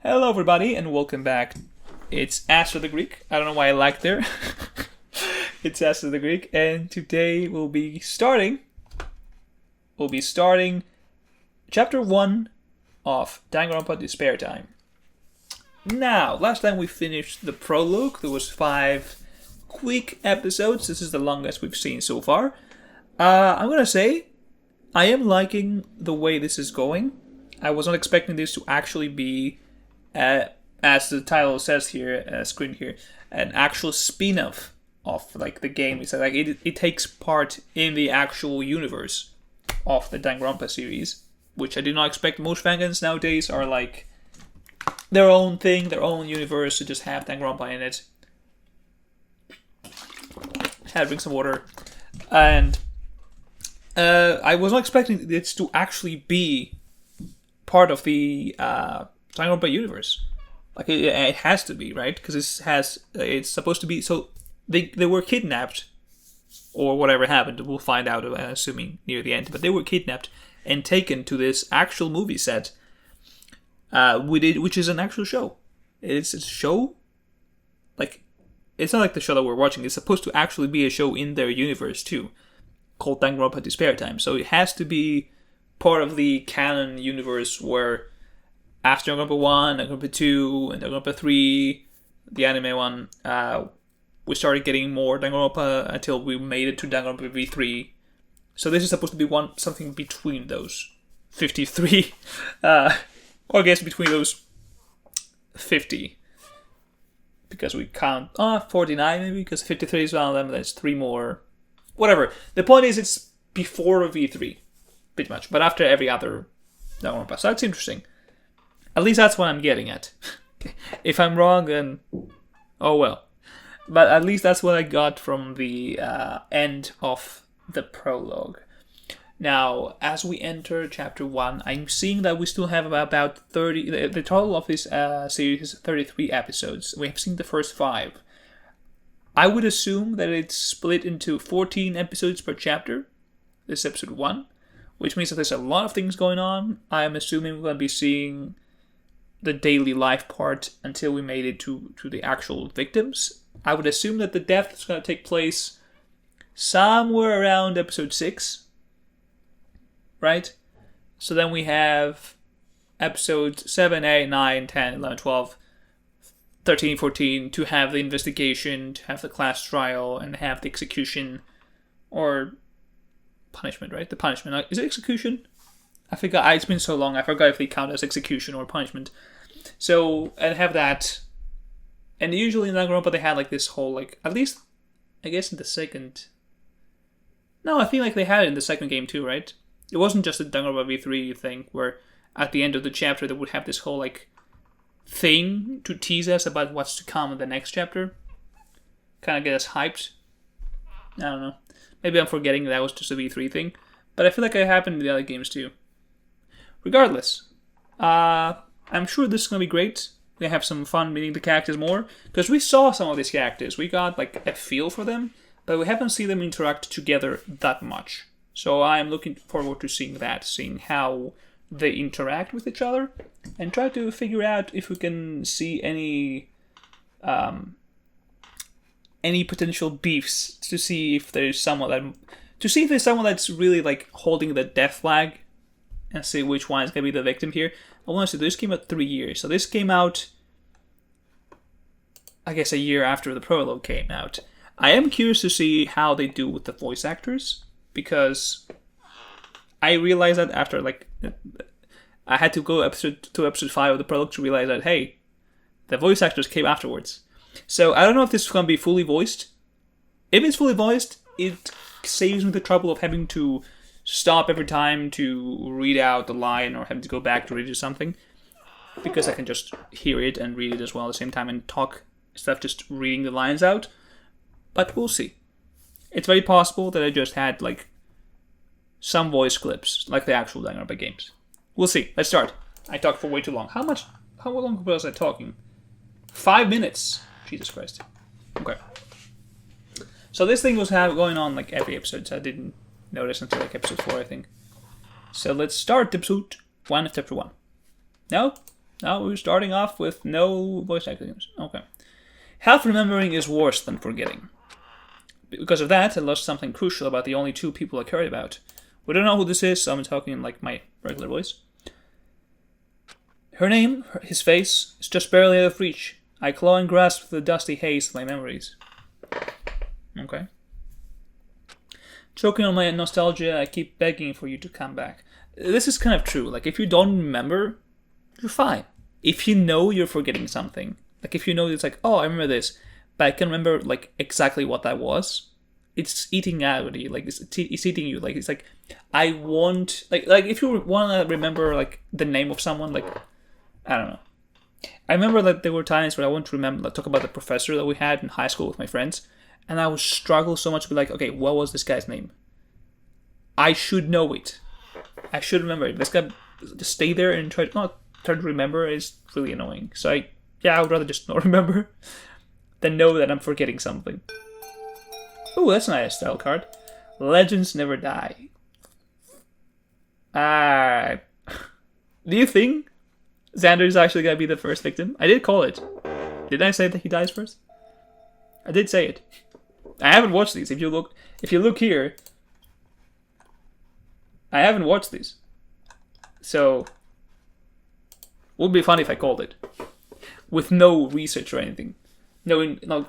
Hello, everybody, and welcome back. It's Aster the Greek. I don't know why I like there. It's Aster the Greek, and today we'll be starting chapter 1 of Danganronpa Despairtime. Now, last time we finished the prologue. There was 5 quick episodes. This is the longest we've seen so far. I'm gonna say I am liking the way this is going. I was not expecting this to actually be, as the title says here, screen here, an actual spin-off of like the game. It's like it takes part in the actual universe of the Danganronpa series, which I did not expect. Most fangans nowadays are like their own thing, their own universe, to just have Danganronpa in it. Had to drink some water, and I was not expecting this to actually be part of the Danganronpa universe. Like it has to be, right? Because it's supposed to be. So they were kidnapped, or whatever happened. We'll find out, assuming near the end. But they were kidnapped and taken to this actual movie set, which is an actual show. It's a show. Like, it's not like the show that we're watching. It's supposed to actually be a show in their universe too, called Danganronpa Despairtime. So it has to be part of the canon universe where after Danganronpa 1, Danganronpa 2, and Danganronpa 3, the anime one, we started getting more Danganronpa until we made it to Danganronpa V3. So this is supposed to be something between those 53, or I guess between those 50. Because we count 49 maybe, because 53 is one of them, there's 3 more. Whatever. The point is it's before V3, pretty much, but after every other Danganronpa. So that's interesting. At least that's what I'm getting at. If I'm wrong, then oh well. But at least that's what I got from the end of the prologue. Now, as we enter chapter 1, I'm seeing that we still have about 30... The total of this series is 33 episodes. We have seen the first 5. I would assume that it's split into 14 episodes per chapter. This is episode 1. Which means that there's a lot of things going on. I'm assuming we're going to be seeing the daily life part until we made it to the actual victims. I would assume that the death is going to take place somewhere around episode 6. Right? So then we have episodes 7, 8, 9, 10, 11, 12, 13, 14 to have the investigation, to have the class trial, and have the execution, or punishment, right? The punishment. Is it execution? I forgot. It's been so long. I forgot if they count as execution or punishment. So, and have that. And usually in Danganronpa they had like this whole, like, at least, I guess in the second... No, I think like they had it in the second game too, right? It wasn't just a Danganronpa V3 thing where at the end of the chapter they would have this whole like thing to tease us about what's to come in the next chapter. Kind of get us hyped. I don't know. Maybe I'm forgetting that was just a V3 thing. But I feel like it happened in the other games too. Regardless, I'm sure this is going to be great. We have some fun meeting the characters more. Because we saw some of these characters. We got like a feel for them. But we haven't seen them interact together that much. So I'm looking forward to seeing that. Seeing how they interact with each other. And try to figure out if we can see any potential beefs, to see if there's someone that's really like holding the death flag, and see which one is gonna be the victim here. I want to say this came out 3 years, so this came out, I guess, a year after the prologue came out. I am curious to see how they do with the voice actors, because I realized that after like I had to go episode 5 of the prologue to realize that hey, the voice actors came afterwards. So I don't know if this is going to be fully voiced. If it's fully voiced, it saves me the trouble of having to stop every time to read out the line or having to go back to read it something. Because I can just hear it and read it as well at the same time and talk instead of just reading the lines out. But we'll see. It's very possible that I just had like some voice clips, like the actual Danganronpa games. We'll see. Let's start. I talked for way too long. How long was I talking? 5 minutes. Jesus Christ. Okay. So this thing was going on like every episode, so I didn't notice until like episode 4, I think. So let's start episode 1 of chapter 1. No? Now we're starting off with no voice acting. Okay. Half remembering is worse than forgetting. Because of that, I lost something crucial about the only two people I cared about. We don't know who this is, so I'm talking in like my regular voice. Her name, his face, is just barely out of reach. I claw and grasp the dusty haze of my memories. Okay. Choking on my nostalgia, I keep begging for you to come back. This is kind of true. Like, if you don't remember, you're fine. If you know you're forgetting something, like if you know it's like, oh, I remember this, but I can remember like exactly what that was, it's eating out of you. Like it's eating you. Like it's like I want like if you want to remember like the name of someone, like I don't know. I remember that there were times where I want to remember, like, talk about the professor that we had in high school with my friends, and I would struggle so much to be like, okay, what was this guy's name? I should know it. I should remember it. This guy just stay there and try to remember is really annoying. So I would rather just not remember than know that I'm forgetting something. Oh, that's a nice style card. Legends never die. Do you think Xander is actually gonna be the first victim? I did call it. Didn't I say that he dies first? I did say it. I haven't watched these. If you look here, I haven't watched these. So would be funny if I called it. With no research or anything. No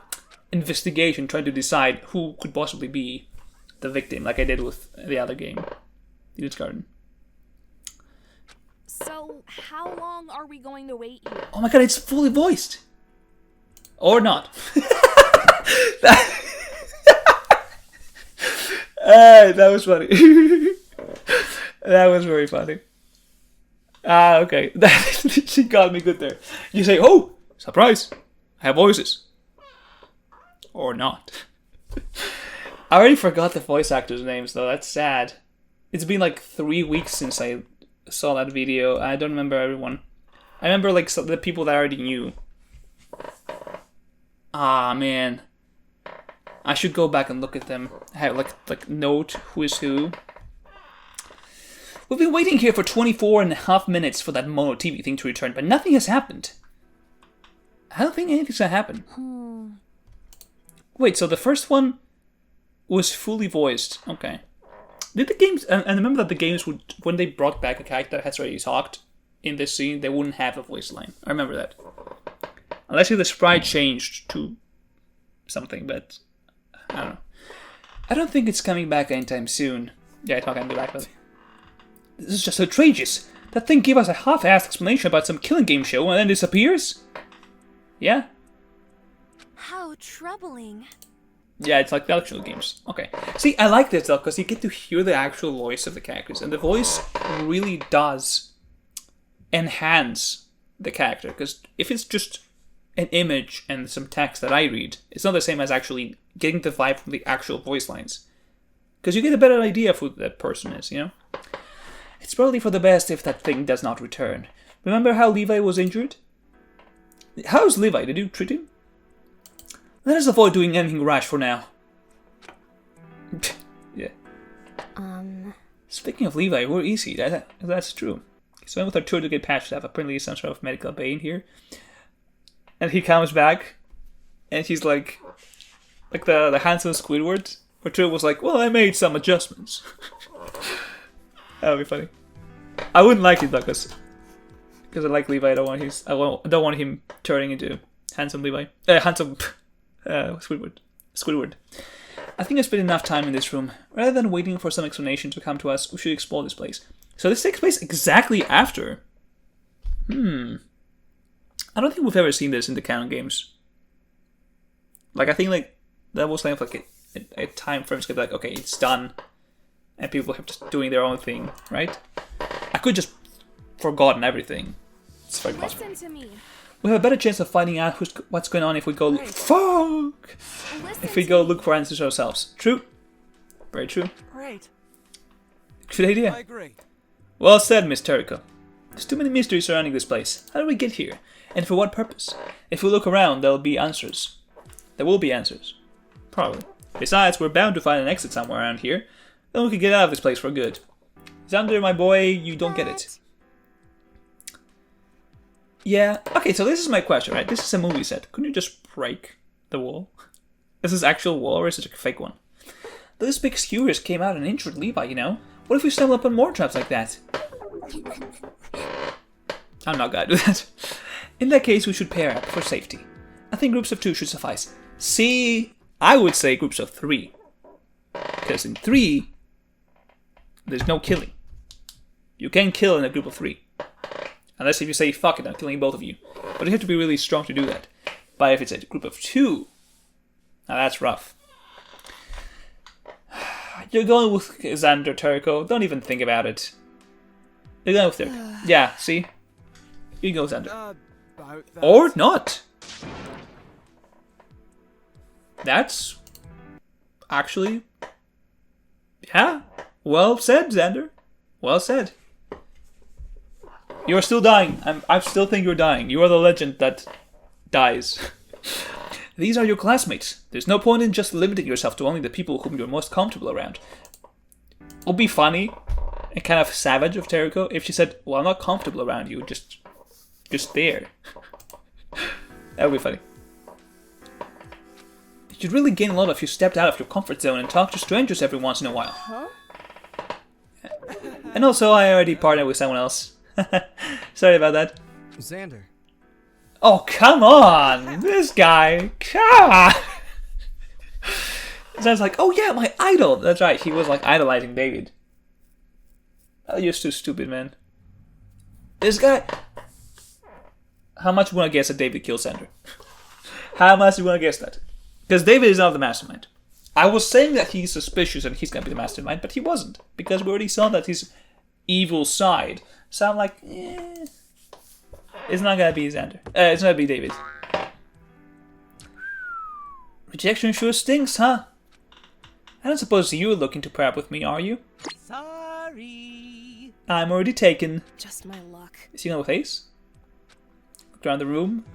investigation trying to decide who could possibly be the victim, like I did with the other game, Edith's Garden. So, how long are we going to wait here? Oh my god, it's fully voiced! Or not. That was funny. That was very funny. Okay. She got me good there. You say, oh, surprise, I have voices. Or not. I already forgot the voice actors' names, though. That's sad. It's been like 3 weeks since I saw that video. I don't remember everyone. I remember like the people that I already knew. Ah, man. I should go back and look at them. Have like note who is who. We've been waiting here for 24.5 minutes for that mono TV thing to return, but nothing has happened. I don't think anything's gonna happen. Wait, so the first one was fully voiced. Okay. Did the games... And remember that the games would... When they brought back a character that has already talked in this scene, they wouldn't have a voice line. I remember that. Unless the sprite changed to something, but... I don't know. I don't think it's coming back anytime soon. Yeah, it's not gonna be back, but... This is just outrageous. That thing gave us a half-assed explanation about some killing game show and then disappears? Yeah? How troubling. Yeah, it's like the actual games. Okay. See, I like this though, because you get to hear the actual voice of the characters, and the voice really does enhance the character, because if it's just an image and some text that I read, it's not the same as actually getting the vibe from the actual voice lines. Because you get a better idea of who that person is, you know? It's probably for the best if that thing does not return. Remember how Levi was injured? How's Levi? Did you treat him? Let us avoid doing anything rash for now. Yeah. Speaking of Levi, where is he? That's true. He's went with our tour to get patched up. Apparently some sort of medical pain here. And he comes back, and he's like the handsome Squidward. Where Tour was like, well, I made some adjustments. That would be funny. I wouldn't like it though, because I like Levi. I don't want him turning into handsome Levi. Handsome Squidward. I think I spent enough time in this room. Rather than waiting for some explanation to come to us, we should explore this place. So this takes place exactly after. I don't think we've ever seen this in the canon games. Like, I think like that was kind of like a time frame skip. Like, okay, it's done, and people have just doing their own thing, right? I could just forgotten everything. It's very possible. Listen to me. We have a better chance of finding out what's going on if we go look. Fuck! If we go look for answers ourselves. True. Very true. Great. Good idea. I agree. Well said, Miss Terrico. There's too many mysteries surrounding this place. How did we get here? And for what purpose? If we look around, there'll be answers. There will be answers. Probably. Besides, we're bound to find an exit somewhere around here. Then we can get out of this place for good. Xander, my boy, you don't get it. Yeah. Okay, so this is my question, right? This is a movie set. Couldn't you just break the wall? Is this actual wall or is it a fake one? Those big skewers came out and injured Levi, you know? What if we stumble upon more traps like that? I'm not gonna do that. In that case, we should pair up for safety. I think groups of 2 should suffice. See, I would say groups of 3. Because in 3, there's no killing. You can kill in a group of 3. Unless if you say, fuck it, I'm killing both of you. But you have to be really strong to do that. But if it's a group of 2, now that's rough. You're going with Xander, Turco. Don't even think about it. You're going with Turco. Yeah, see? You can go with Xander. Or not. That's actually, yeah, well said, Xander. Well said. You're still dying. I still think you're dying. You are the legend that dies. These are your classmates. There's no point in just limiting yourself to only the people whom you're most comfortable around. It would be funny and kind of savage of Teriko if she said, well, I'm not comfortable around you, just there. That would be funny. You'd really gain a lot if you stepped out of your comfort zone and talked to strangers every once in a while. Huh? And also, I already partnered with someone else. Sorry about that. Xander. Oh, come on! This guy! Come on! Sounds like, oh yeah, my idol! That's right, he was like idolizing David. Oh, you're too stupid, man. This guy... How much you want to guess that David killed Xander? How much you want to guess that? Because David is not the mastermind. I was saying that he's suspicious and he's going to be the mastermind, but he wasn't. Because we already saw that his evil side. So I'm like, it's not going to be Xander. It's not going to be David. Rejection sure stinks, huh? I don't suppose you're looking to pair up with me, are you? Sorry. I'm already taken. Just my luck. Is he going with Ace? Look around the room.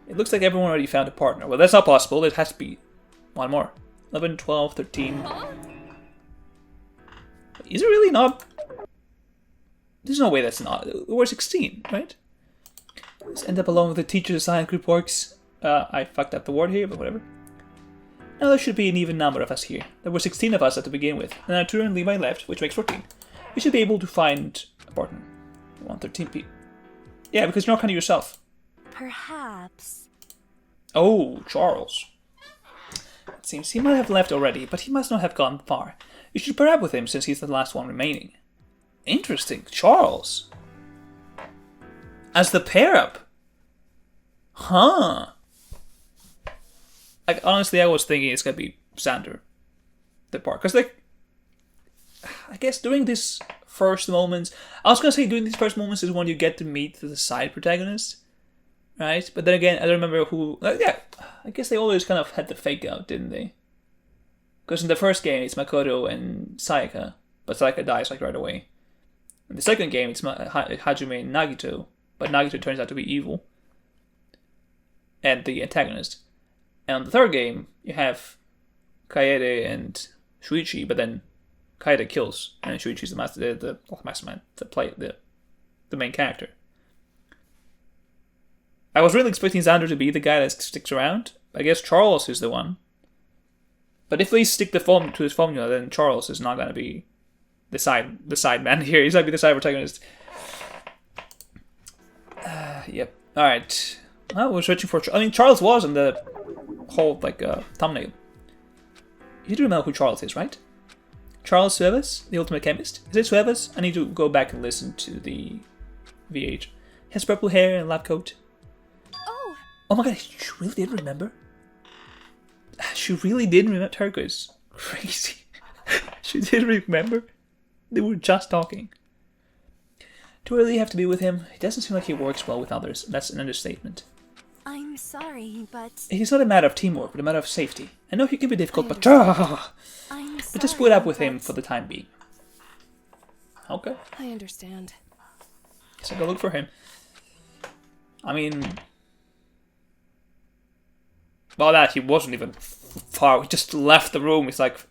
It looks like everyone already found a partner. Well, that's not possible. There has to be one more. 11, 12, 13. Huh? Is it really not? There's no way that's not. We're 16, right? Let's end up alone with the teacher's assigned group works. I fucked up the word here, but whatever. Now there should be an even number of us here. There were 16 of us at the begin with, and now 2 and Levi left, which makes 14. We should be able to find a partner. 113 people. Yeah, because you're not counting yourself. Perhaps. Oh, Charles. It seems he might have left already, but he must not have gone far. You should pair up with him since he's the last one remaining. Interesting, Charles. As the pair up? Huh. Like, honestly, I was thinking it's gonna be Xander. The part. Because, like, I guess during this first moments, I was gonna say during these first moments is when you get to meet the side protagonist. Right? But then again, I don't remember who... yeah, I guess they always kind of had the fake out, didn't they? Because in the first game, it's Makoto and Sayaka. But Sayaka dies, like, right away. In the second game, it's Hajime and Nagito. But Nagito turns out to be evil. And the antagonist. And on the third game, you have Kaede and Shuichi, but then Kaede kills. And Shuichi's the mastermind, the main character. I was really expecting Xander to be the guy that sticks around. I guess Charles is the one. But if they stick to his formula, then Charles is not going to be the side man here. He's going to be the side protagonist. Yep. Alright. Well, we're searching for... I mean, Charles was in the whole, thumbnail. You do remember who Charles is, right? Charles Suevas, the ultimate chemist. Is it Suevas? I need to go back and listen to the VH. He has purple hair and lab coat. Oh my god, she really did remember? She really did remember. Turco is crazy. She did remember? They were just talking. Do I really have to be with him? It doesn't seem like he works well with others. That's an understatement. I'm sorry, but... It is not a matter of teamwork, but a matter of safety. I know he can be difficult, but just put up with him for the time being. Okay. I understand. So go look for him. I mean... Well, that he wasn't even far. He just left the room. He's like,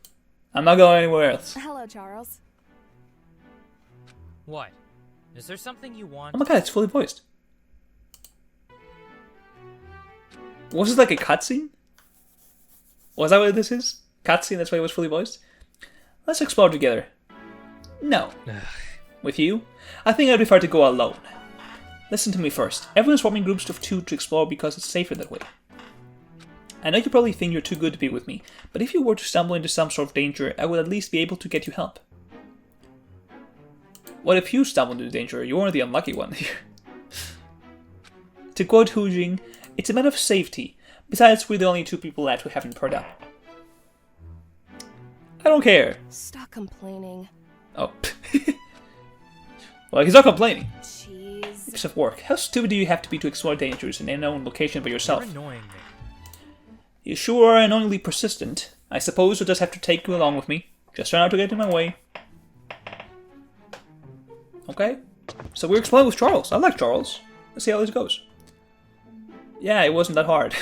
I'm not going anywhere else. Hello, Charles. What? Is there something you want? Oh my god, it's fully voiced. Was this like a cutscene? Was that what this is? Cutscene, that's why it was fully voiced? Let's explore together. No. With you? I think I'd prefer to go alone. Listen to me first. Everyone's forming groups of 2 to explore because it's safer that way. I know you probably think you're too good to be with me, but if you were to stumble into some sort of danger, I would at least be able to get you help. What if you stumble into danger? You're the unlucky one here. To quote Hu Jing, it's a matter of safety. Besides, we're the only 2 people left who haven't paired up. I don't care. Stop complaining. Oh. Well, he's not complaining. Jeez. Piece of work. How stupid do you have to be to explore dangers in an unknown location by yourself? You're annoying me. You sure are annoyingly persistent. I suppose we'll just have to take you along with me. Just try not to get in my way. Okay. So we're exploring with Charles. I like Charles. Let's see how this goes. Yeah, it wasn't that hard.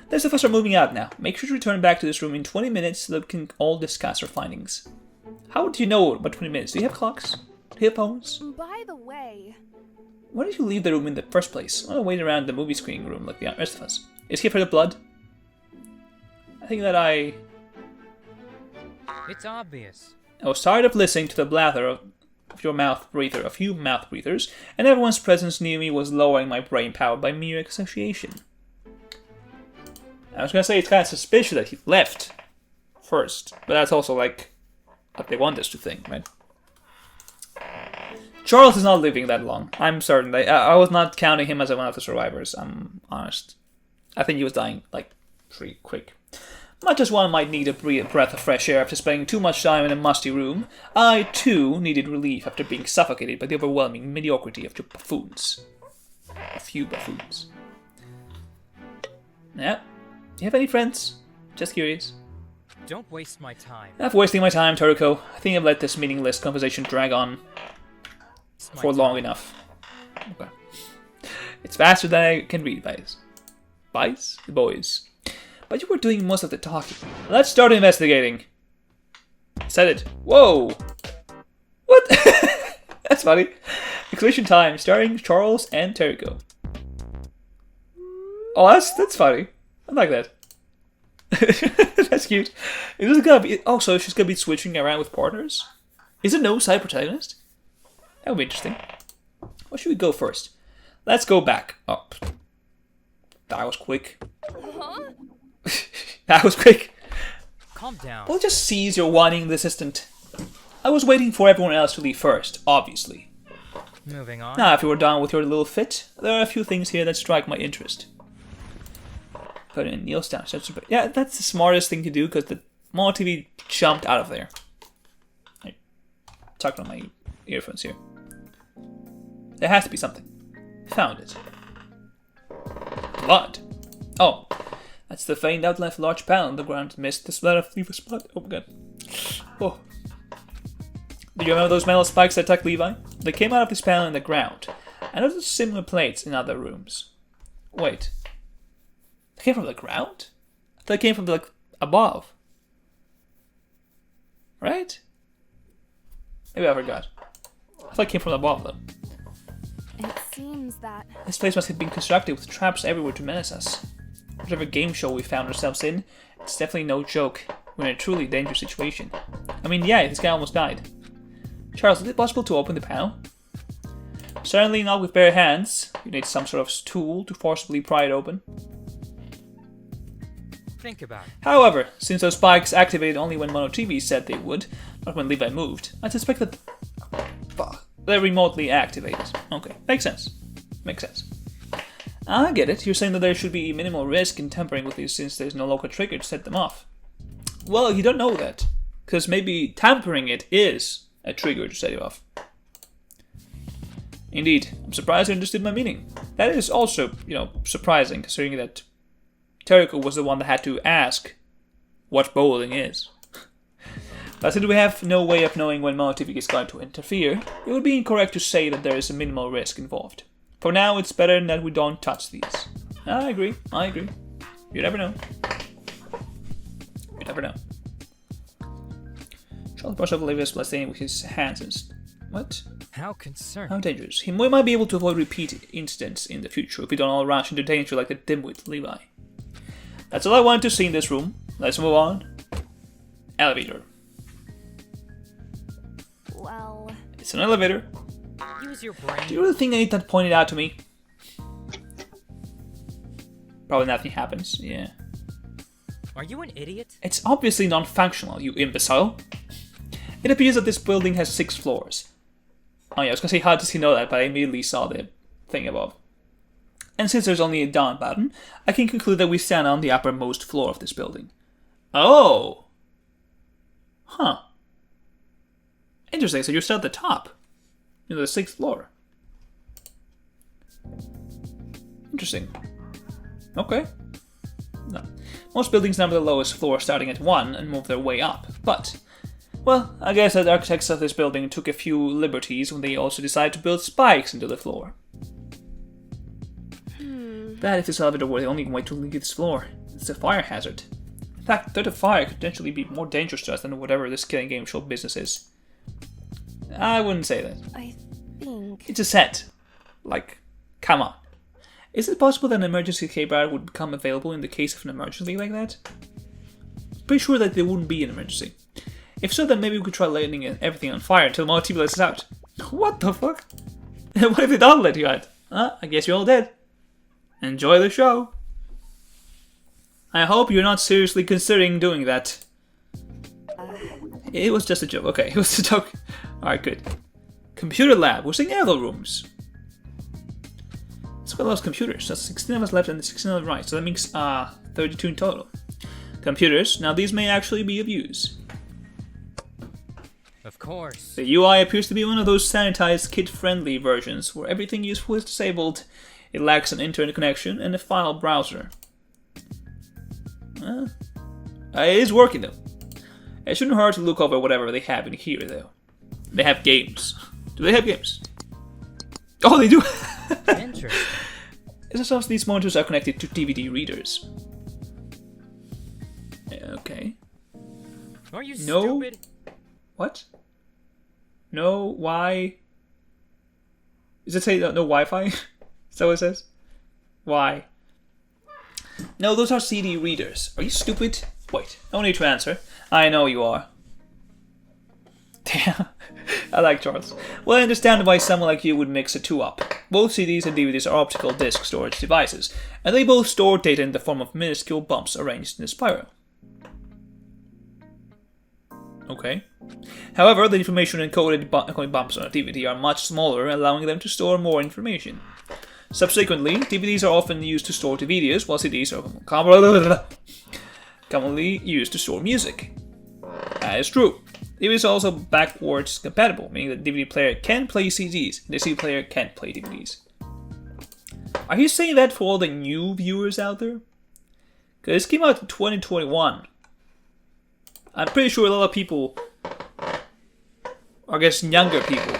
There's the first are moving out now. Make sure to return back to this room in 20 minutes so that we can all discuss our findings. How do you know about 20 minutes? Do you have clocks? Do you have phones? By the way... Why did you leave the room in the first place? I wait around the movie screening room like the rest of us. Is he afraid of blood? I think that It's obvious. I was tired of listening to the blather of your mouth breather, a few mouth breathers, and everyone's presence near me was lowering my brain power by mere association. I was gonna say it's kind of suspicious that he left first, but that's also like what they want us to think, right? Charles is not living that long. I'm certain. I was not counting him as one of the survivors. I'm honest. I think he was dying like pretty quick. Much as one might need a breath of fresh air after spending too much time in a musty room, I too needed relief after being suffocated by the overwhelming mediocrity of your buffoons. A few buffoons. Yeah. Do you have any friends? Just curious. Don't waste my time. Enough wasting my time, Toriko. I think I've let this meaningless conversation drag on for long enough. Okay. It's faster than I can read, boys. Boys. But you were doing most of the talking. Let's start investigating. Said it. Whoa! What? That's funny. Exclamation time, starring Charles and Toriko. Oh, that's funny. I like that. That's cute. Is this gonna be? Oh, so she's gonna be switching around with partners? Is it no side protagonist? That would be interesting. Where should we go first? Let's go back. Oh, that was quick. Huh? That was quick. Calm down. We'll just seize your whining assistant. I was waiting for everyone else to leave first, obviously. Moving on. Now, if you were done with your little fit, there are a few things here that strike my interest. Put in Neil's down. Yeah, that's the smartest thing to do because the Mono TV jumped out of there. I'm talking on my earphones here. There has to be something. Found it. Blood. Oh, that's the faint outline of a large panel on the ground. Missed the splatter of Levi's blood. Oh my god. Oh. Do you remember those metal spikes that attacked Levi? They came out of this panel in the ground. I noticed similar plates in other rooms. Wait. They came from the ground? I thought they came from like above. Right? Maybe I forgot. I thought it came from above though. It seems that... This place must have been constructed with traps everywhere to menace us. Whatever game show we found ourselves in, it's definitely no joke. We're in a truly dangerous situation. I mean, yeah, this guy almost died. Charles, is it possible to open the panel? Certainly not with bare hands. You need some sort of tool to forcibly pry it open. Think about it. However, since those spikes activated only when Mono TV said they would, not when Levi moved, I suspect that they're remotely activated. Okay, makes sense. Makes sense. I get it. You're saying that there should be minimal risk in tampering with these since there's no local trigger to set them off. Well, you don't know that. Because maybe tampering it is a trigger to set you off. Indeed. I'm surprised you understood my meaning. That is also, surprising considering that Toriko was the one that had to ask what bowling is. But since we have no way of knowing when Mono TV is going to interfere, it would be incorrect to say that there is a minimal risk involved. For now, it's better that we don't touch these. I agree. You never know. You never know. Charles brushed off Olivia's bloodstain with his hands and... What? How concerned? How dangerous. We might be able to avoid repeat incidents in the future if we don't all rush into danger like the dimwit Levi. That's all I wanted to see in this room. Let's move on. Elevator. Well, It's an elevator. Use your brain. Do you really think I need that pointed out to me? Probably nothing happens, yeah. Are you an idiot? It's obviously non-functional, you imbecile. It appears that this building has 6 floors. Oh yeah, I was gonna say how does he know that, but I immediately saw the thing above. And since there's only a down button, I can conclude that we stand on the uppermost floor of this building. Oh! Huh. Interesting, so you're still at the top. You know, the 6th floor. Interesting. Okay. No. Most buildings number the lowest floor starting at 1 and move their way up, but... Well, I guess that the architects of this building took a few liberties when they also decided to build spikes into the floor. Bad if this elevator were the only way to leave this floor. It's a fire hazard. In fact, threat of fire could potentially be more dangerous to us than whatever this killing game show business is. I wouldn't say that. I think. It's a set. Like, come on. Is it possible that an emergency keypad would become available in the case of an emergency like that? Pretty sure that there wouldn't be an emergency. If so, then maybe we could try lighting everything on fire until more TV lets us out. What the fuck? What if they don't let you out? I guess you're all dead. Enjoy the show. I hope you're not seriously considering doing that. It was just a joke. Okay, it was a joke. Alright, good. Computer lab. We're seeing aerial rooms. Let's look at those computers. That's 16 of us left and 16 on the right. So that makes 32 in total. Computers. Now these may actually be of use. Of course. The UI appears to be one of those sanitized, kid-friendly versions where everything useful is disabled. It lacks an internet connection and a file browser. It is working though. It shouldn't hurt to look over whatever they have in here though. They have games. Do they have games? Oh, they do! Interesting. It's as if these monitors are connected to DVD readers. Okay. Are you No. stupid? What? No, why? Does it say no Wi-Fi? Is that what it says? Why? No, those are CD readers. Are you stupid? Wait, no need to answer. I know you are. Damn. I like Charles. Well, I understand why someone like you would mix the two up. Both CDs and DVDs are optical disc storage devices, and they both store data in the form of minuscule bumps arranged in a spiral. Okay. However, the information encoded bumps on a DVD are much smaller, allowing them to store more information. Subsequently, DVDs are often used to store videos, while CDs are commonly used to store music. That is true. DVDs are also backwards compatible, meaning that the DVD player can play CDs, and the CD player can't play DVDs. Are you saying that for all the new viewers out there? Because this came out in 2021. I'm pretty sure a lot of people, or I guess younger people,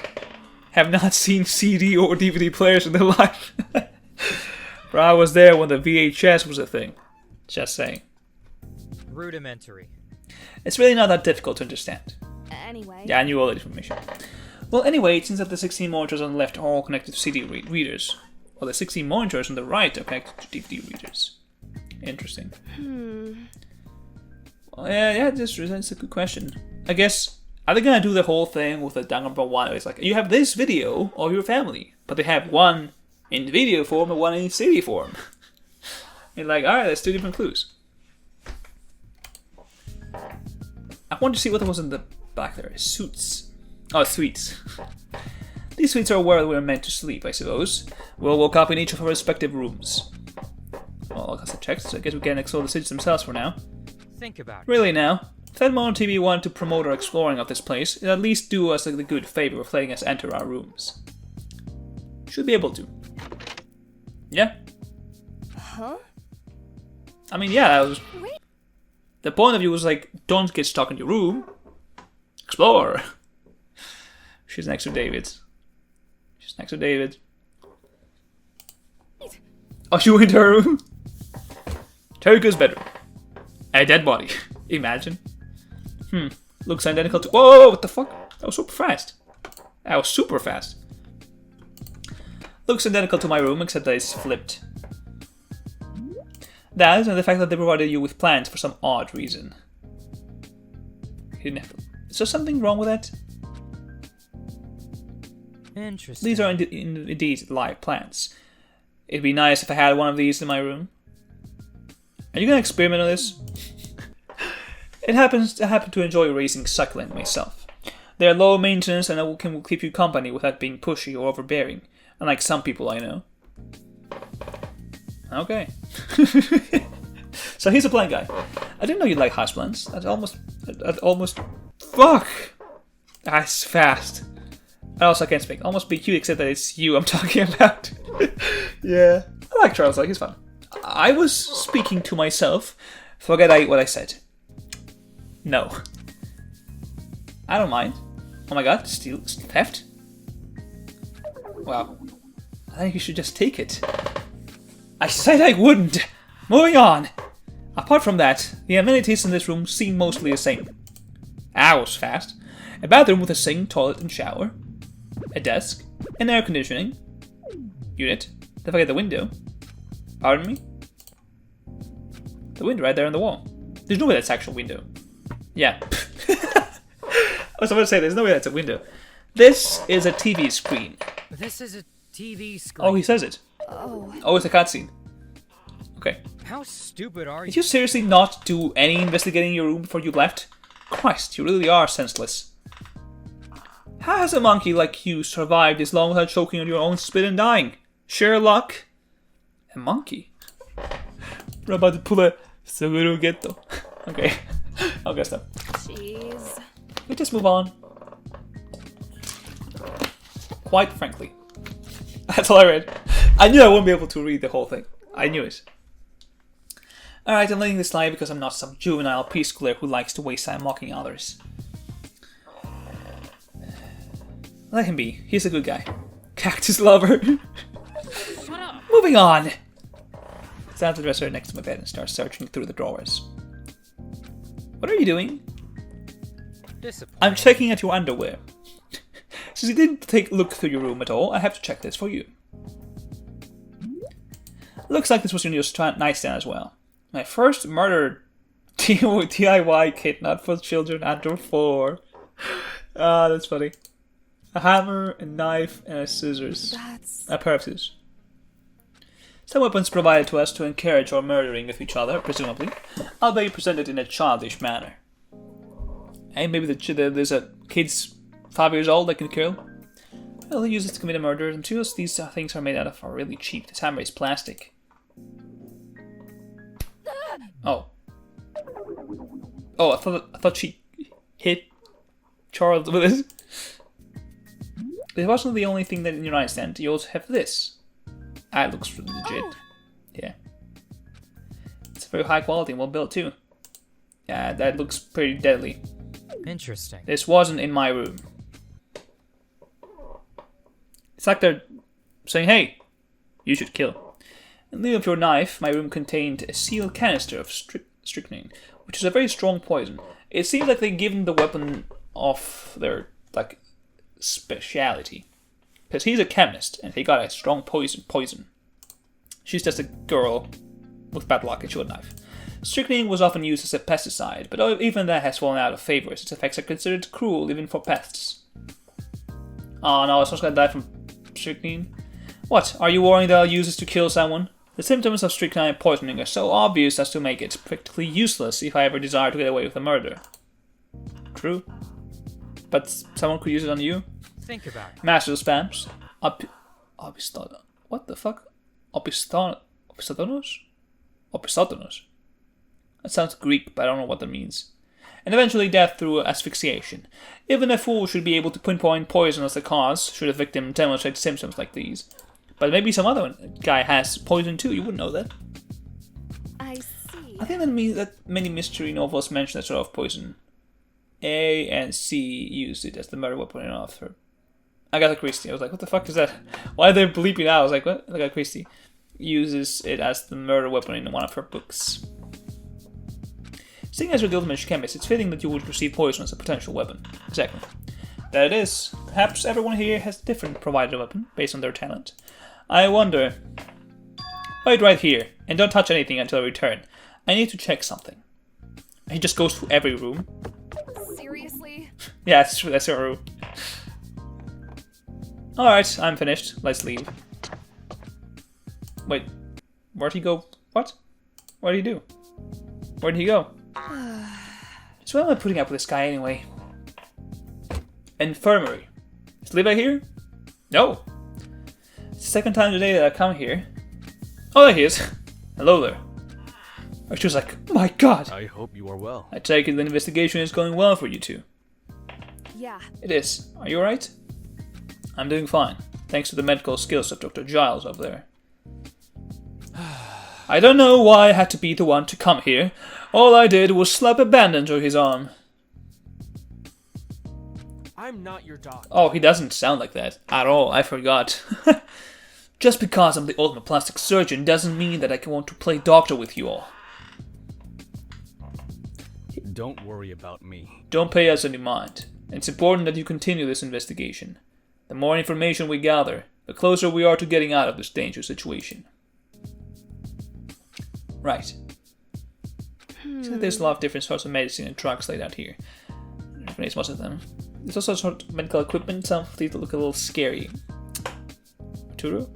have not seen CD or DVD players in their life. But I was there when the VHS was a thing. Just saying. Rudimentary. It's really not that difficult to understand. Anyway. Yeah, I knew all that information. Well, anyway, it seems that the 16 monitors on the left are all connected to CD readers, while the 16 monitors on the right are connected to DVD readers. Interesting. Well, yeah, that's a good question. I guess, are they gonna do the whole thing with the danganronpa one? It's like, you have this video of your family, but they have one in video form and one in CD form. And like, alright, let's do different clues. I want to see what was in the back there. Suits. Oh, suites. These suites are where we're meant to sleep, I suppose. We'll woke up in each of our respective rooms. Well, I guess I checked, so I guess we can explore the suites themselves for now. Think about it. Really now, if Mono TV wanted to promote our exploring of this place, it'd at least do us the good favor of letting us enter our rooms. Should be able to. Yeah? Huh? I mean, yeah, that was... Wait. The point of view was like, don't get stuck in your room. Explore. She's next to David. She's next to David. Oh, she went to her room? Terika's bedroom. A dead body. Imagine. Looks identical to... Whoa, what the fuck? That was super fast. That was super fast. Looks identical to my room, except that it's flipped. That and the fact that they provided you with plants for some odd reason. Is there something wrong with that? Interesting. These are indeed live plants. It'd be nice if I had one of these in my room. Are you gonna experiment on this? I happen to enjoy raising succulent myself. They are low maintenance and will keep you company without being pushy or overbearing, unlike some people I know. Okay. So he's a plant guy. I didn't know you like houseplants. I'd almost. Fuck! That's fast. I also can't speak. Almost be cute, except that it's you I'm talking about. Yeah. I like Charles, like he's fun. I was speaking to myself. Forget what I said. No. I don't mind. Oh my god, theft? Wow. I think you should just take it. I said I wouldn't! Moving on! Apart from that, the amenities in this room seem mostly the same. That was fast. A bathroom with a sink, toilet, and shower. A desk. An air conditioning unit. Don't forget the window. Pardon me? The window right there on the wall. There's no way that's actual window. Yeah. I was about to say, there's no way that's a window. This is a TV screen. This is a TV screen. Oh, he says it. Oh, it's a cutscene. Okay. How stupid are you? Did you seriously not do any investigating in your room before you left? Christ, you really are senseless. How has a monkey like you survived this long without choking on your own spit and dying? Sherlock? A monkey? We're about to pull a Seguro Ghetto. Okay. I'll guess that. Jeez. We just move on. Quite frankly. That's all I read. I knew I wouldn't be able to read the whole thing. I knew it. Alright, I'm letting this slide because I'm not some juvenile preschooler who likes to waste time mocking others. Let him be. He's a good guy. Cactus lover. Shut up. Moving on. Stand to the dresser next to my bed and start searching through the drawers. What are you doing? Discipline. I'm checking at your underwear. Since you didn't take a look through your room at all, I have to check this for you. Looks like this was your new nightstand as well. My first murder DIY kit, not for children under 4. Ah, that's funny. A hammer, a knife, and a scissors. That's... A pair of scissors. Some weapons provided to us to encourage our murdering of each other, presumably, albeit presented in a childish manner. Hey, maybe there's a kid's 5 years old that can kill. Well, he uses to commit a murder, and two of these things are made out of are really cheap. This hammer is plastic. Oh. Oh, I thought she hit Charles with this. It wasn't the only thing that in your nightstand. You also have this. That looks legit. Oh. Yeah. It's very high quality and well built too. Yeah, that looks pretty deadly. Interesting. This wasn't in my room. It's like they're saying, hey, you should kill. In lieu of your knife, my room contained a sealed canister of strychnine, which is a very strong poison. It seems like they've given the weapon off their, like, speciality. Because he's a chemist, and he got a strong poison. She's just a girl with bad luck and she had a knife. Strychnine was often used as a pesticide, but even that has fallen out of favor, as its effects are considered cruel even for pests. Oh no, someone's gonna die from strychnine? What, are you worrying that I'll use this to kill someone? The symptoms of strychnine poisoning are so obvious as to make it practically useless if I ever desire to get away with a murder. True. But someone could use it on you? Think about it. Master of spams. What the fuck? Opistonos? That sounds Greek, but I don't know what that means. And eventually death through asphyxiation. Even a fool should be able to pinpoint poison as the cause, should a victim demonstrate symptoms like these. But maybe some other guy has poison too, you wouldn't know that. I see. I think that means that many mystery novels mention that sort of poison. A and C used it as the murder weapon in author. Agatha Christie. I was like, what the fuck is that? Why are they bleeping out? I was like, what? Agatha Christie uses it as the murder weapon in one of her books. Seeing as you're the ultimate chemist, it's fitting that you would receive poison as a potential weapon. Exactly. There it is. Perhaps everyone here has a different provided weapon, based on their talent. I wonder... Wait right here. And don't touch anything until I return. I need to check something. He just goes to every room. Seriously? Yeah, that's true. That's your room. Alright, I'm finished. Let's leave. Wait. Where'd he go? What? What did he do? Where'd he go? So why am I putting up with this guy anyway? Infirmary. Is Levi here? No. It's the second time today that I come here. Oh, there he is. Hello there. She was like, my god. I hope you are well. I take it the investigation is going well for you two. Yeah. It is. Are you alright? I'm doing fine. Thanks to the medical skills of Dr. Giles over there. I don't know why I had to be the one to come here. All I did was slap a bandage on his arm. I'm not your doctor. Oh, he doesn't sound like that at all. I forgot. Just because I'm the ultimate plastic surgeon doesn't mean that I can want to play doctor with you all. Don't worry about me. Don't pay us any mind. It's important that you continue this investigation. The more information we gather, the closer we are to getting out of this dangerous situation. Right. So there's a lot of different sorts of medicine and drugs laid out here. There's most of them. There's also sort of medical equipment. Some of these look a little scary. Arturo?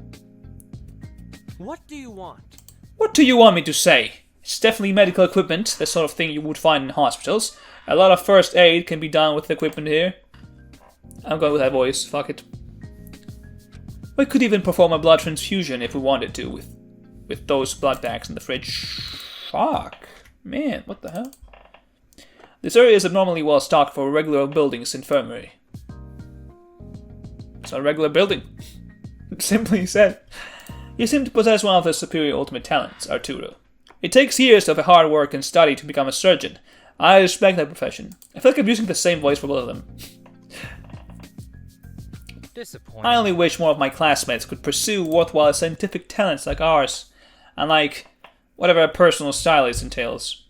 What do you want? What do you want me to say? It's definitely medical equipment, the sort of thing you would find in hospitals. A lot of first aid can be done with the equipment here. I'm going with that voice, fuck it. We could even perform a blood transfusion if we wanted to, with those blood bags in the fridge. Fuck. Man, what the hell? This area is abnormally well stocked for a regular building's infirmary. It's not a regular building. Simply said. You seem to possess one of the superior ultimate talents, Arturo. It takes years of hard work and study to become a surgeon. I respect that profession. I feel like I'm using the same voice for both of them. Disappointing. I only wish more of my classmates could pursue worthwhile scientific talents like ours. And like, whatever a personal stylist entails.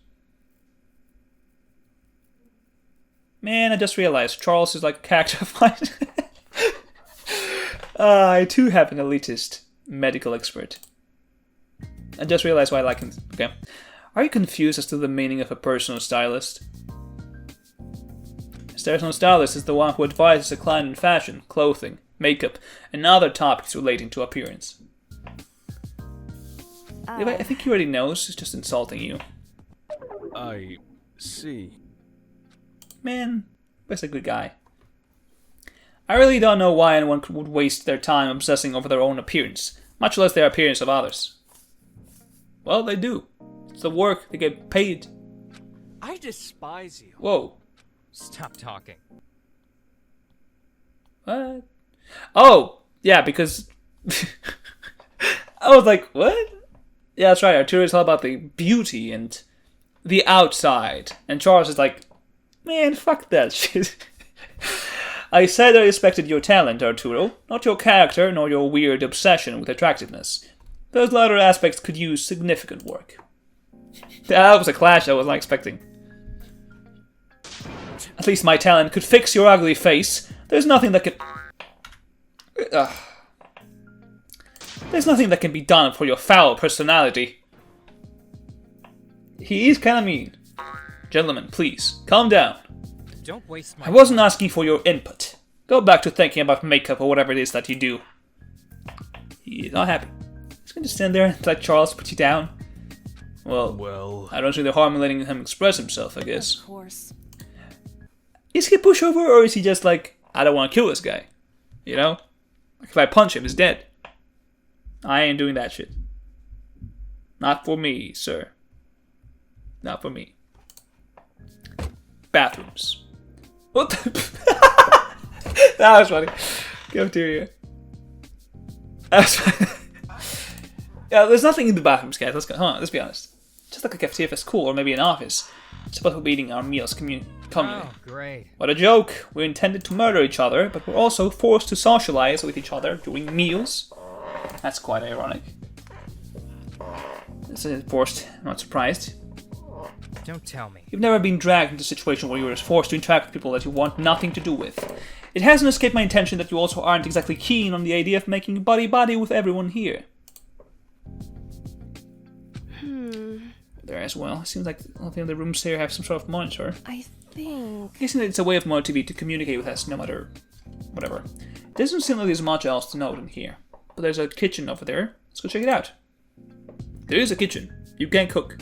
Man, I just realized Charles is like a character of mine. I too have an elitist medical expert. I just realized why I like him. Okay. Are you confused as to the meaning of a personal stylist? A personal stylist is the one who advises a client in fashion, clothing, makeup, and other topics relating to appearance. I think he already knows. He's just insulting you. I see. Man, that's a good guy. I really don't know why anyone would waste their time obsessing over their own appearance, much less the appearance of others. Well, they do. It's the work they get paid. I despise you. Whoa. Stop talking. What? Oh, yeah, because... I was like, what? Yeah, that's right. Arturo is all about the beauty and the outside. And Charles is like, man, fuck that shit. I said I respected your talent, Arturo, not your character nor your weird obsession with attractiveness. Those latter aspects could use significant work. That was a clash I was not expecting. At least my talent could fix your ugly face. There's nothing that can... There's nothing that can be done for your foul personality. He is kinda mean. Gentlemen, please, calm down. Don't waste my I wasn't asking for your input. Go back to thinking about makeup or whatever it is that you do. He is not happy. He's going to stand there and let Charles put you down. Well, I don't see the harm in letting him express himself, I guess. Of course. Is he a pushover or is he just like, I don't want to kill this guy? You know? Like if I punch him, he's dead. I ain't doing that shit. Not for me, sir. Not for me. Bathrooms. What the... That was funny. Cafeteria. That was funny. Yeah, there's nothing in the bathrooms, guys. Let's be honest. Just like a cafeteria if it's cool, or maybe an office. It's supposed to be eating our meals communally. Oh, great. What a joke. We're intended to murder each other, but we're also forced to socialize with each other during meals. That's quite ironic. This is forced. I'm not surprised. Don't tell me. You've never been dragged into a situation where you were forced to interact with people that you want nothing to do with. It hasn't escaped my attention that you also aren't exactly keen on the idea of making buddy-buddy with everyone here. there as well. It seems like all the other rooms here have some sort of monitor. I think. Guessing that it's a way of Mono TV to communicate with us no matter whatever. It doesn't seem like there's much else to note in here. But there's a kitchen over there. Let's go check it out. There is a kitchen. You can cook.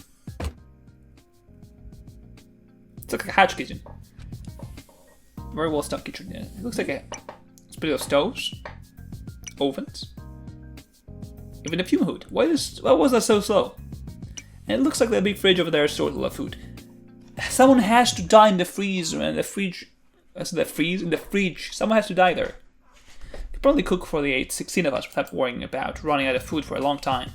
It's like a hatch kitchen. Very well stocked kitchen. Yeah. It looks like a split of stoves, ovens, even a fume hood. Why was that so slow? And it looks like that big fridge over there stores a lot of food. Someone has to die in the freezer and the fridge. In the fridge. Someone has to die there. Could probably cook for the 16 of us without worrying about running out of food for a long time.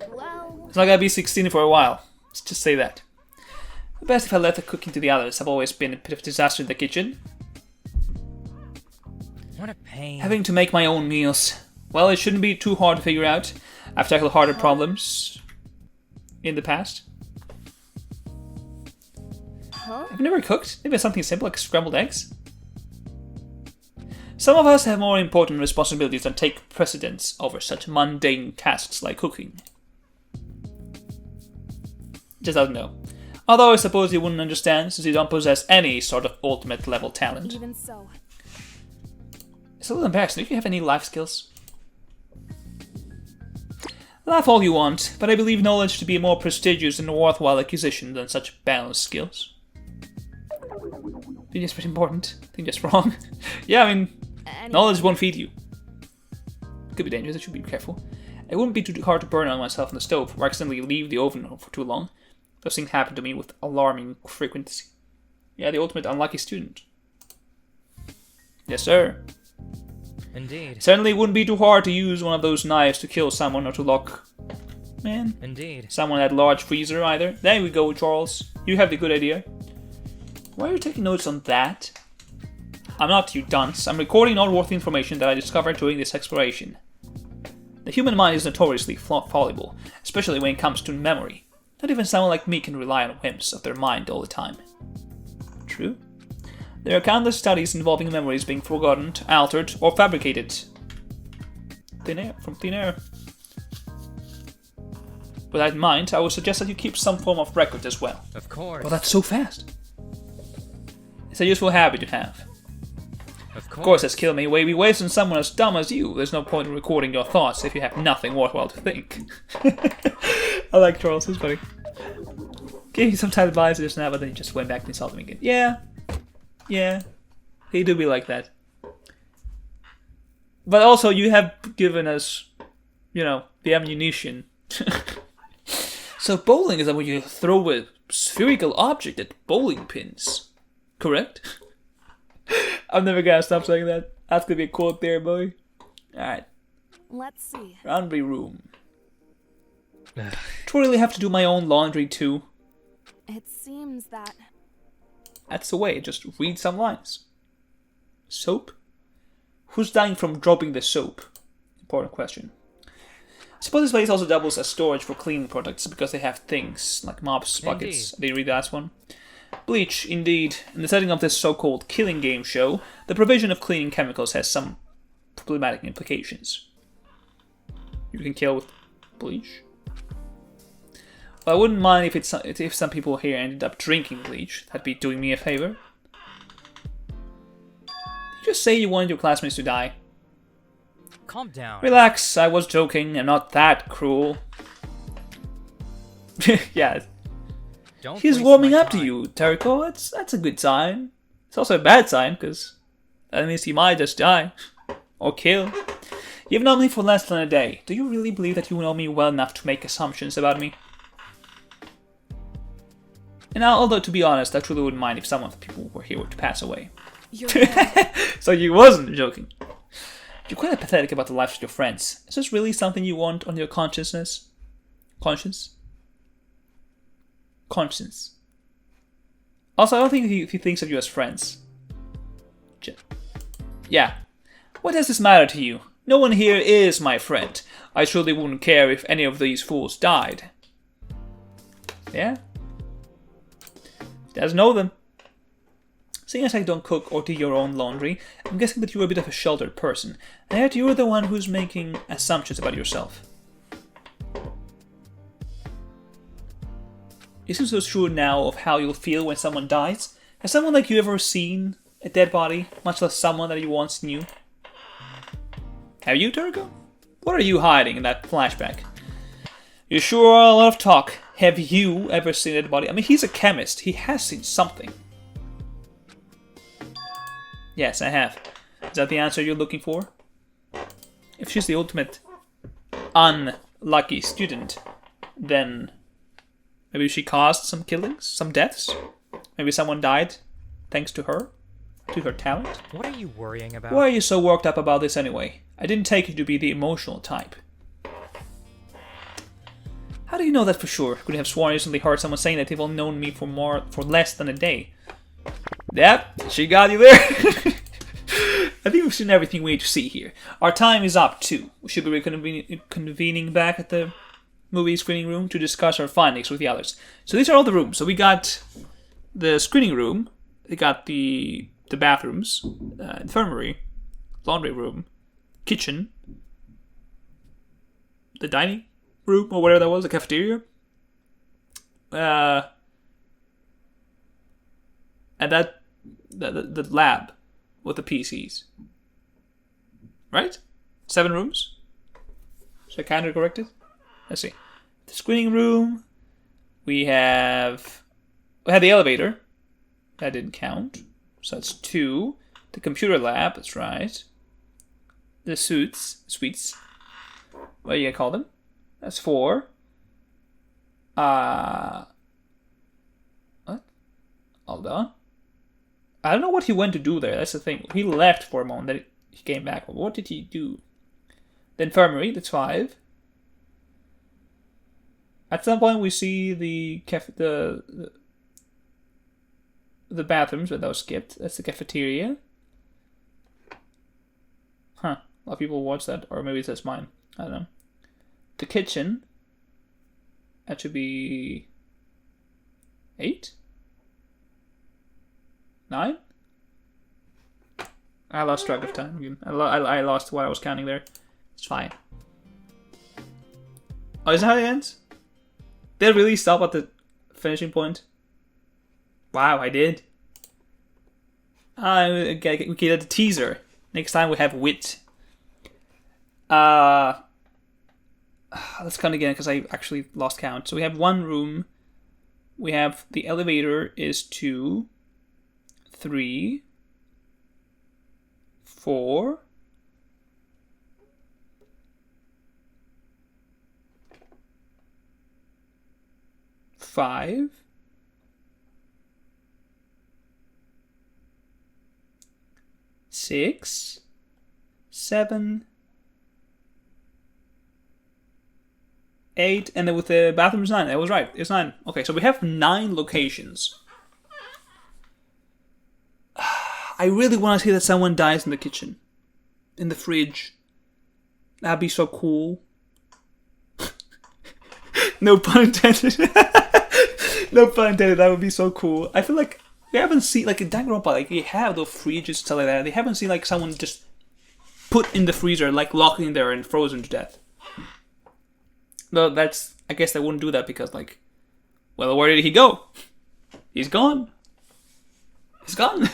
Well. It's not gonna be 16 for a while. Let's just say that. Best if I left the cooking to the others. I've always been a bit of a disaster in the kitchen. What a pain. Having to make my own meals. Well, it shouldn't be too hard to figure out. I've tackled harder problems in the past. I've never cooked. Maybe something simple like scrambled eggs. Some of us have more important responsibilities than take precedence over such mundane tasks like cooking. Just don't know. Although I suppose you wouldn't understand, since you don't possess any sort of ultimate level talent. Even so. It's a little embarrassing. Do you have any life skills? Laugh all you want, but I believe knowledge to be a more prestigious and worthwhile acquisition than such balanced skills. I think that's pretty important. I think that's wrong. Yeah, I mean, knowledge won't feed you. Could be dangerous, I should be careful. It wouldn't be too hard to burn on myself on the stove or accidentally leave the oven for too long. Those things happen to me with alarming frequency. Yeah, the ultimate unlucky student. Yes, sir. Indeed. Certainly wouldn't be too hard to use one of those knives to kill someone or to lock... Man. Indeed. Someone at large freezer either. There we go, Charles. You have the good idea. Why are you taking notes on that? I'm not, you dunce. I'm recording noteworthy information that I discovered during this exploration. The human mind is notoriously fallible, especially when it comes to memory. Not even someone like me can rely on whims of their mind all the time. True. There are countless studies involving memories being forgotten, altered, or fabricated. From thin air. With that in mind, I would suggest that you keep some form of record as well. Of course. Well, that's so fast. It's a useful habit to have. Of course, that's killing me. We waste on someone as dumb as you. There's no point in recording your thoughts if you have nothing worthwhile to think. I like Charles, he's funny. Gave you some time advice just now, but then he just went back and insulted me again. Yeah. He do be like that. But also, you have given us, the ammunition. So bowling is when you throw a spherical object at bowling pins. Correct? I'm never gonna stop saying that. That's gonna be a quote there, boy. Alright. Let's see. Laundry room. Do I really have to do my own laundry too? It seems that. That's the way, just read some lines. Soap? Who's dying from dropping the soap? Important question. I suppose this place also doubles as storage for cleaning products because they have things like mops, buckets. Did you read that one? Bleach, indeed. In the setting of this so-called killing game show, the provision of cleaning chemicals has some problematic implications. You can kill with bleach? Well, I wouldn't mind if some people here ended up drinking bleach. That'd be doing me a favor. Did you just say you wanted your classmates to die? Calm down. Relax, I was joking. I'm not that cruel. Yeah. Don't He's waste warming my up to time. you, Terrico. That's a good sign. It's also a bad sign, because that means he might just die. Or kill. You've known me for less than a day. Do you really believe that you know me well enough to make assumptions about me? And although, to be honest, I truly wouldn't mind if some of the people who were here were to pass away. You're right. So you wasn't joking. You're quite apathetic about the lives of your friends. Is this really something you want on your consciousness? Conscience? Conscience. Also, I don't think he thinks of you as friends. Yeah. What does this matter to you? No one here is my friend. I surely wouldn't care if any of these fools died. Yeah? He doesn't know them. Seeing as I don't cook or do your own laundry, I'm guessing that you're a bit of a sheltered person, and yet you're the one who's making assumptions about yourself. isn't so sure now of how you'll feel when someone dies. Has someone like you ever seen a dead body, much less someone that you once knew? Have you, Turgo? What are you hiding in that flashback? You sure are a lot of talk. Have you ever seen a dead body? I mean, he's a chemist. He has seen something. Yes, I have. Is that the answer you're looking for? If she's the ultimate unlucky student, then maybe she caused some killings, some deaths. Maybe someone died thanks to her talent. What are you worrying about? Why are you so worked up about this anyway? I didn't take you to be the emotional type. How do you know that for sure? Could you have sworn I recently heard someone saying that they've all known me for less than a day? Yep, she got you there. I think we've seen everything we need to see here. Our time is up too. We should be reconvening back at the movie screening room to discuss our findings with the others. So these are all the rooms. So we got the screening room, we got the bathrooms, infirmary, laundry room, kitchen, the dining room or whatever that was, the cafeteria, and that the lab with the PCs. Right? 7 rooms? Should I counter correct it? Let's see. The screening room. We had the elevator. That didn't count. So that's 2. The computer lab, that's right. The suites. What do you call them? That's 4. What? Hold on. I don't know what he went to do there. That's the thing. He left for a moment, then he came back. What did he do? The infirmary, that's 5. At some point, we see the bathrooms, but that was skipped. That's the cafeteria. Huh. A lot of people watch that, or maybe it's just mine. I don't know. The kitchen. That should be 8? 9? I lost track of time again. I lost what I was counting there. It's fine. Oh, is that how it ends? Did it really stop at the finishing point? Wow, I did. We get a teaser. Next time we have wit. Let's count again because I actually lost count. So we have 1 room. We have the elevator is 2, 3, 4, 5, 6, 7, 8, and then with the bathrooms 9. That was right. It's 9. Okay, so we have 9 locations. I really want to see that someone dies in the kitchen, in the fridge. That'd be so cool. No pun intended. No pun intended. That would be so cool. I feel like we haven't seen, like in danganronpa, like you have those fridges and stuff like that. They haven't seen like someone just put in the freezer, like locked in there and frozen to death. No, I guess they wouldn't do that because, like, well, where did he go? He's gone. He's gone.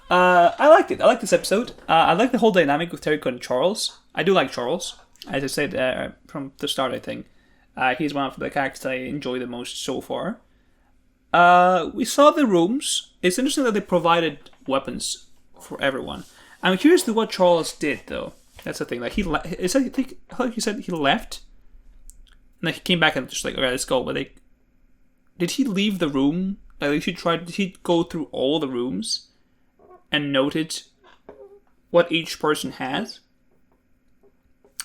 I liked it. I liked this episode. I like the whole dynamic with Teriko and Charles. I do like Charles. As I said from the start, I think. He's one of the characters I enjoy the most so far. We saw the rooms. It's interesting that they provided weapons for everyone. I'm curious to what Charles did, though. That's the thing. Like, I think he said he left. And then he came back and just like, okay, let's go. But did he leave the room? Like, did he go through all the rooms and noted what each person has?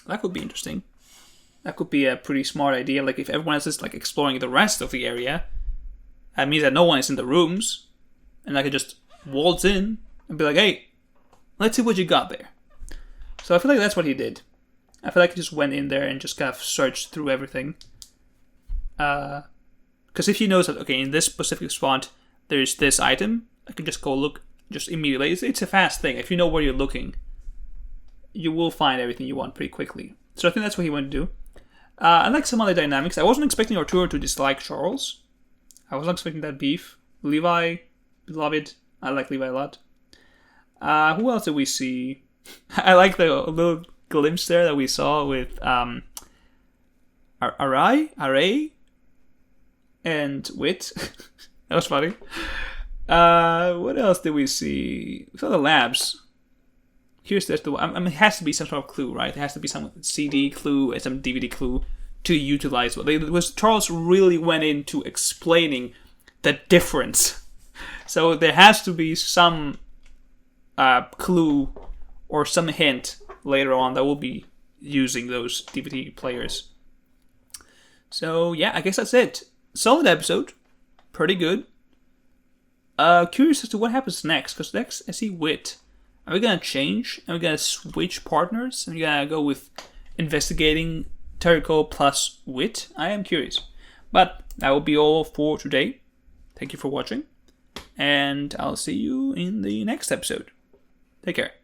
That could be interesting. That could be a pretty smart idea. Like, if everyone else is like exploring the rest of the area, that means that no one is in the rooms, and I could just waltz in and be like, "Hey, let's see what you got there." So I feel like that's what he did. I feel like he just went in there and just kind of searched through everything. Because if he knows that, okay, in this specific spot, there's this item, I can just go look just immediately. It's a fast thing. If you know where you're looking, you will find everything you want pretty quickly. So I think that's what he wanted to do. I like some other dynamics. I wasn't expecting Arturo to dislike Charles. I wasn't expecting that beef. Levi, beloved. I like Levi a lot. Who else did we see? I like the little glimpse there that we saw with Arai, and Wit. That was funny. What else did we see? We saw the labs. Here's this. It has to be some sort of clue, right? It has to be some CD clue and some DVD clue to utilize. It was Charles really went into explaining the difference. So there has to be some clue or some hint later on that will be using those DVD players. So yeah, I guess that's it. Solid episode. Pretty good. Curious as to what happens next, because next I see Wit. Are we gonna change? Are we gonna switch partners? Are we gonna go with investigating Terrico plus Wit? I am curious. But that will be all for today. Thank you for watching. And I'll see you in the next episode. Take care.